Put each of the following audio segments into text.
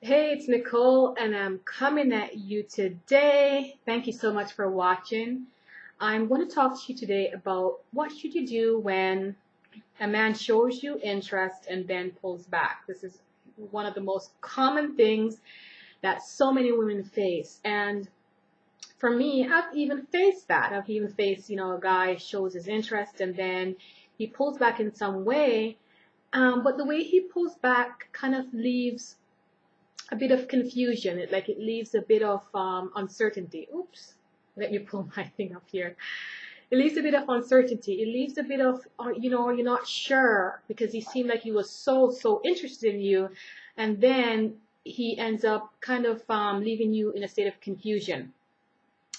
Hey, it's Nicole, and I'm coming at you today. Thank you so much for watching. I'm going to talk to you today about what should you do when a man shows you interest and then pulls back. This is one of the most common things that so many women face. And for me, I've even faced that. I've even faced, a guy shows his interest and then he pulls back in some way. But the way he pulls back kind of leaves a bit of confusion. It leaves a bit of uncertainty. Oops, let me pull my thing up here. It leaves a bit of uncertainty. It leaves a bit of, you're not sure because he seemed like he was so interested in you, and then he ends up kind of leaving you in a state of confusion.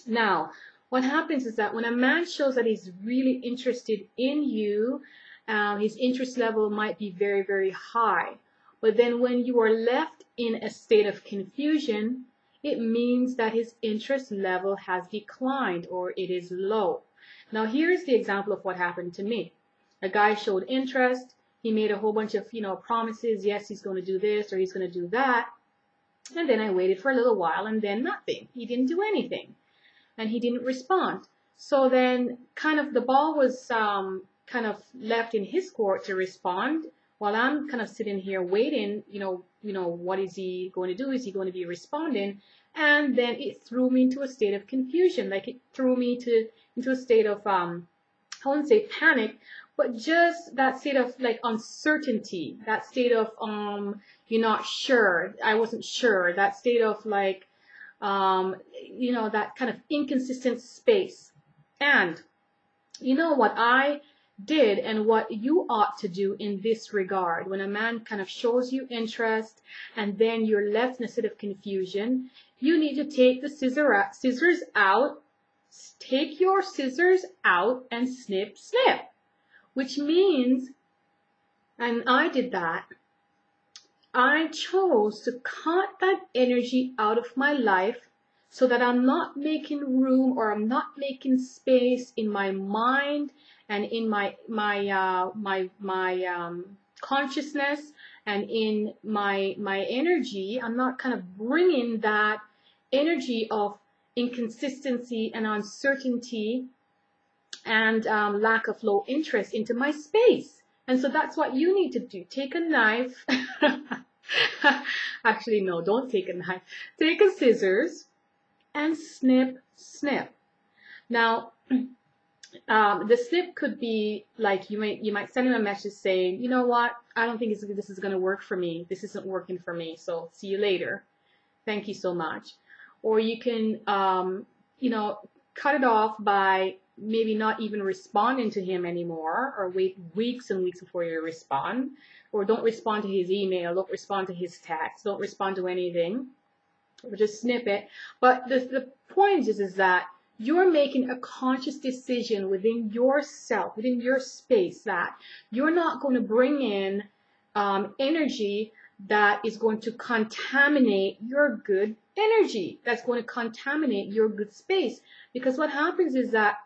Now, what happens is that when a man shows that he's really interested in you, his interest level might be very high. But then when you are left in a state of confusion, it means that his interest level has declined or it is low. Now here's the example of what happened to me. A guy showed interest. He made a whole bunch of, promises. Yes, he's going to do this or he's going to do that. And then I waited for a little while and then nothing. He didn't do anything and he didn't respond. So then kind of the ball was kind of left in his court to respond while I'm kind of sitting here waiting, what is he going to do? Is he going to be responding? And then it threw me into a state of confusion. Like it threw me into a state of, I wouldn't say panic, but just that state of like uncertainty, that state of, you're not sure. I wasn't sure. That state of like, that kind of inconsistent space. And you know what I did and what you ought to do in this regard when a man kind of shows you interest and then you're left in a state of confusion, you need to take the scissors out, take your scissors out and snip, which means, and I did that, I chose to cut that energy out of my life so that I'm not making room or I'm not making space in my mind and in my consciousness and in my energy. I'm not kind of bringing that energy of inconsistency and uncertainty and lack of low interest into my space. And so that's what you need to do. Take a knife. Actually, no, don't take a knife. Take a scissors and snip. Now, the snip could be like you might send him a message saying, you know what, I don't think this is going to work for me. This isn't working for me. So see you later. Thank you so much. Or you can, cut it off by maybe not even responding to him anymore, or wait weeks and weeks before you respond, or don't respond to his email, don't respond to his text, don't respond to anything, or just snip it. But the point is that you're making a conscious decision within yourself, within your space, that you're not going to bring in energy that is going to contaminate your good energy, that's going to contaminate your good space. Because what happens is that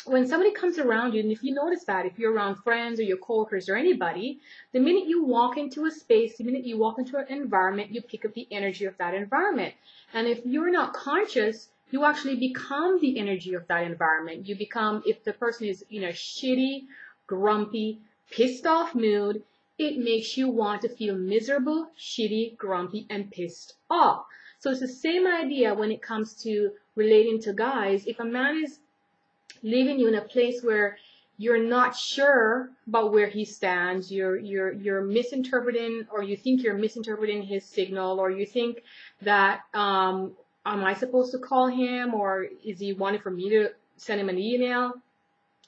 when somebody comes around you, and if you notice that, if you're around friends or your coworkers or anybody, the minute you walk into a space, the minute you walk into an environment, you pick up the energy of that environment. And if you're not conscious, you actually become the energy of that environment. You become, if the person is in a shitty, grumpy, pissed off mood, it makes you want to feel miserable, shitty, grumpy, and pissed off. So it's the same idea when it comes to relating to guys. If a man is leaving you in a place where you're not sure about where he stands, you're misinterpreting, or you think you're misinterpreting his signal, or you think that am I supposed to call him, or is he wanting for me to send him an email?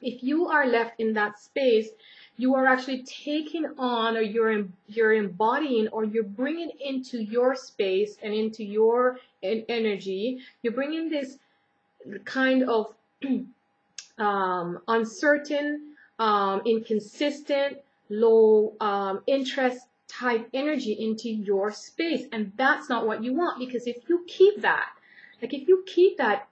If you are left in that space, you are actually taking on, or you're embodying, or you're bringing into your space and into your energy, you're bringing this kind of uncertain, inconsistent, low interest type energy into your space. And that's not what you want, because if you keep that, like if you keep that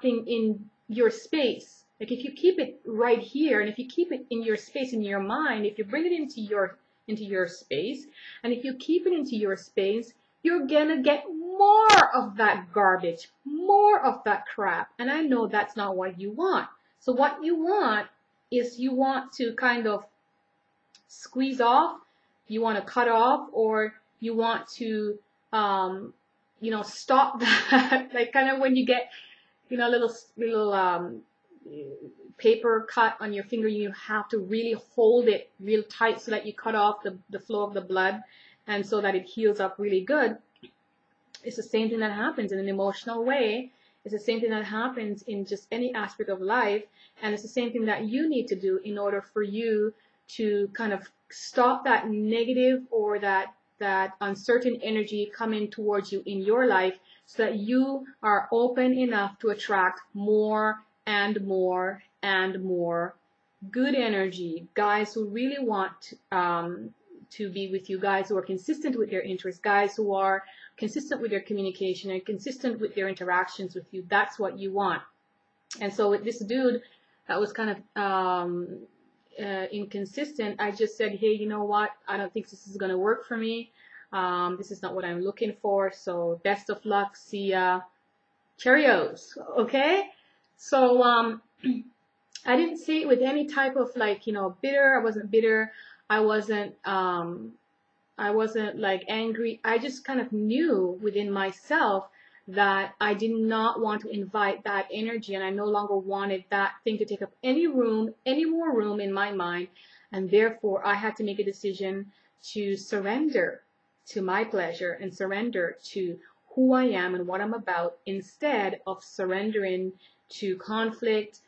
thing in your space, like if you keep it right here, and if you keep it in your space, in your mind, if you bring it into your space, and if you keep it into your space, you're gonna get more of that garbage, more of that crap. And I know that's not what you want. So what you want is you want to kind of squeeze off, you want to cut off, or you want to, stop that. Like kind of when you get, little paper cut on your finger, you have to really hold it real tight so that you cut off the flow of the blood and so that it heals up really good. It's the same thing that happens in an emotional way. It's the same thing that happens in just any aspect of life. And it's the same thing that you need to do in order for you to kind of stop that negative or that uncertain energy coming towards you in your life, so that you are open enough to attract more and more and more good energy, guys who really want to be with you, guys who are consistent with their interests, guys who are consistent with their communication and consistent with their interactions with you. That's what you want. And so with this dude that was kind of inconsistent, I just said, hey, you know what? I don't think this is going to work for me. This is not what I'm looking for. So best of luck. See ya. Cheerios. Okay? So I didn't say it with any type of bitter. I wasn't bitter. I wasn't like angry. I just kind of knew within myself that I did not want to invite that energy, and I no longer wanted that thing to take up any more room in my mind. And therefore I had to make a decision to surrender to my pleasure and surrender to who I am and what I'm about, instead of surrendering to conflict,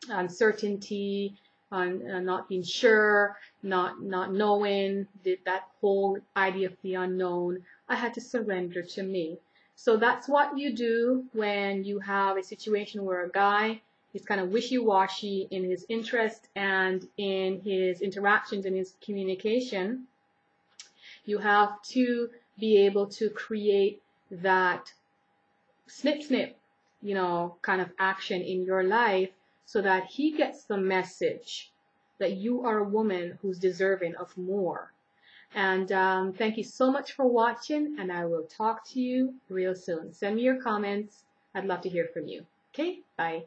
uncertainty, on not being sure, not knowing, that whole idea of the unknown. I had to surrender to me. So that's what you do when you have a situation where a guy is kind of wishy-washy in his interest and in his interactions and his communication. You have to be able to create that snip, kind of action in your life, so that he gets the message that you are a woman who's deserving of more. And thank you so much for watching, and I will talk to you real soon. Send me your comments. I'd love to hear from you. Okay, bye.